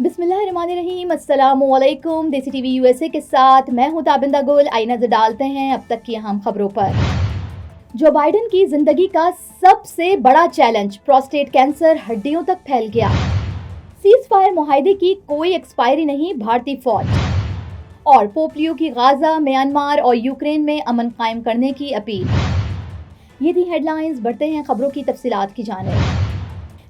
बिस्मिल्लाहिर्रहमानिर्रहीम, अस्सलामुअलैकुम। देसी टीवी यूएसए के साथ मैं हूं ताबिंदा गुल। आई नजर डालते हैं अब तक की अहम खबरों पर। जो बाइडन की जिंदगी का सबसे बड़ा चैलेंज, प्रोस्टेट कैंसर हड्डियों तक फैल गया। सीज फायर मुआहदे की कोई एक्सपायरी नहीं, भारतीय फौज। और पोलियो की गाजा, म्यांमार और यूक्रेन में अमन कायम करने की अपील। ये थी हेडलाइंस। बढ़ते हैं खबरों की तफसीलात की जानिब।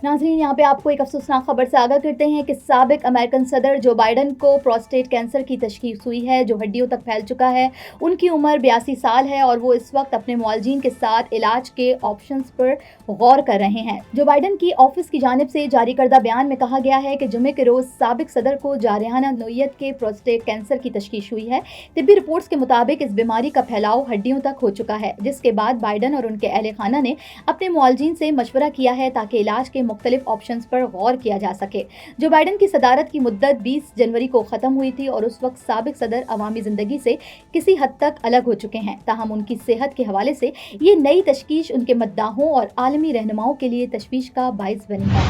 नाज़रीन, यहाँ पे आपको एक अफसोसनाक खबर से आगाह करते हैं कि साबिक अमेरिकन सदर जो बाइडन को प्रोस्टेट कैंसर की तशखीस हुई है, जो हड्डियों तक फैल चुका है। उनकी उम्र 82 साल है और वो इस वक्त अपने मुआलजीन के साथ इलाज के ऑप्शंस पर गौर कर रहे हैं। जो बाइडन की ऑफिस की जानिब से जारी करदा बयान में कहा गया है कि जुमे के रोज साबिक सदर को जारहाना नोयत के प्रोस्टेट कैंसर की तशखीस हुई है। तिब्बी रिपोर्ट्स के मुताबिक इस बीमारी का फैलाव हड्डियों तक हो चुका है, जिसके बाद बाइडन और उनके अहले खाना ने अपने मुआलजीन से मशवरा किया है ताकि इलाज के मुख्तलिफ ऑप्शंस पर गौर किया जा सके। जो बाइडन की सदारत की मुद्दत 20 जनवरी को खत्म हुई थी और उस वक्त साबिक सदर अवामी जिंदगी से किसी हद तक अलग हो चुके हैं। ताहम उनकी सेहत के हवाले से ये नई तशखीश उनके मद्दाहों और आलमी रहनुमाओं के लिए तशवीश का बाइस बनी है।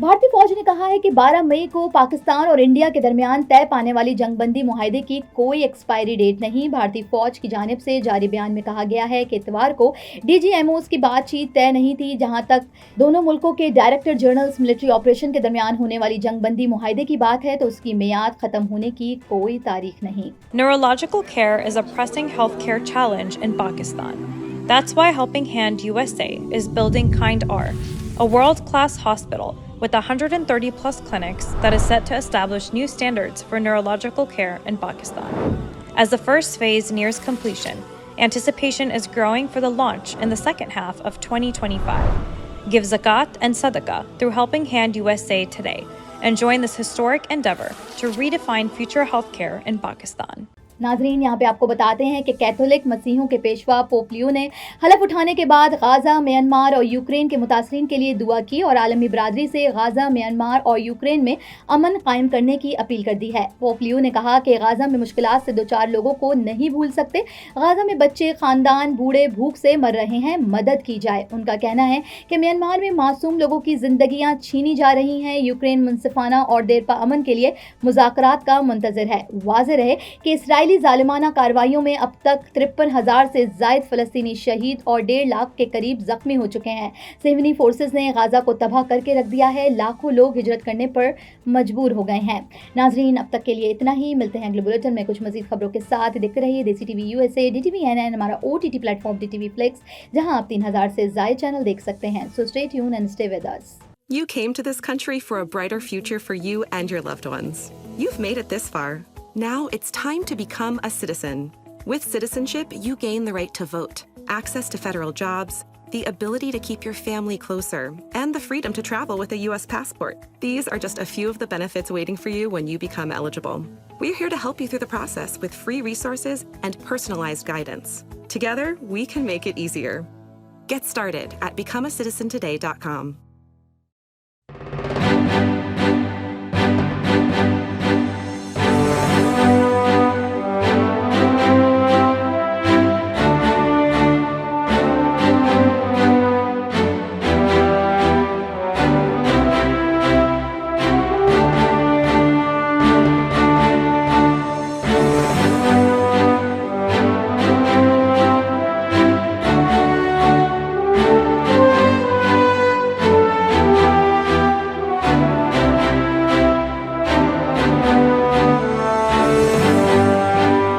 भारतीय फौज ने कहा है कि 12 मई को पाकिस्तान और इंडिया के दरमियान तय पाने वाली जंगबंदी मुआहदे की कोई एक्सपायरी डेट नहीं। भारतीय फौज की जानिब से जारी बयान में कहा गया है कि इतवार को DGMOs की बातचीत तय नहीं थी। जहां तक दोनों मुल्कों के डायरेक्टर जनरल्स मिलिट्री ऑपरेशन के दरमियान होने वाली जंगबंदी मुआहदे की बात है तो उसकी मियाद खत्म होने की कोई तारीख नहीं। Neurological care is a pressing healthcare challenge in Pakistan. That's why Helping Hand USA is building Kind R, a world-class hospital with 130 plus clinics that is set to establish new standards for neurological care in Pakistan. As the first phase nears completion, anticipation is growing for the launch in the second half of 2025. Give zakat and sadaqah through Helping Hand USA today and join this historic endeavor to redefine future healthcare in Pakistan. नाजरीन, यहाँ पे आपको बताते हैं कि Catholic मसीहों के Peshwa polio ने हलफ उठाने के बाद गाजा, म्यांमार और यूक्रेन के मुतासरीन के लिए दुआ की और आलमी बरादरी से गाजा, म्यांमार और यूक्रेन में अमन कायम करने की अपील कर दी है। पोलियो ने कहा कि गाजा में मुश्किलात से दो चार लोगों को नहीं भूल सकते। गाजा में बच्चे, खानदान, बूढ़े भूख से मर रहे हैं, मदद की जाए। उनका कहना है कि म्यांमार में मासूम लोगों की जिंदगियां छीनी जा रही हैं। यूक्रेन मुनसिफाना और देरपा अमन के लिए मुज़ाकरात का मुंतज़िर है। वाज़ेह रहे कि इसराइली जालिमाना कार्रवाइयों में अब तक 53,000 से जायद फलस्तीनी शहीद और 1.5 लाख के करीब जख्मी हो चुके हैं। सेहनी फोर्सेस ने गाजा को तबाह करके रख दिया है। लाखों लोग हिजरत करने पर मजबूर हो गए हैं। नाजरीन, अब तक के लिए इतना ही। मिलते हैं अगले बुलेटिन में कुछ मजीद खबरों के साथ। देखते रहिए देसी टीवी यूएसए, DTV NN, हमारा OTT प्लेटफॉर्म DTV Flix, जहां आप 3,000 से जायद चैनल देख सकते हैं। So stay tune and stay with us. You came to this country for a brighter future for you and your loved ones. You've made it this far. Now it's time to become a citizen. With citizenship, you gain the right to vote, access to federal jobs, the ability to keep your family closer, and the freedom to travel with a U.S. passport. These are just a few of the benefits waiting for you when you become eligible. We're here to help you through the process with free resources and personalized guidance. Together, we can make it easier. Get started at becomeacitizentoday.com.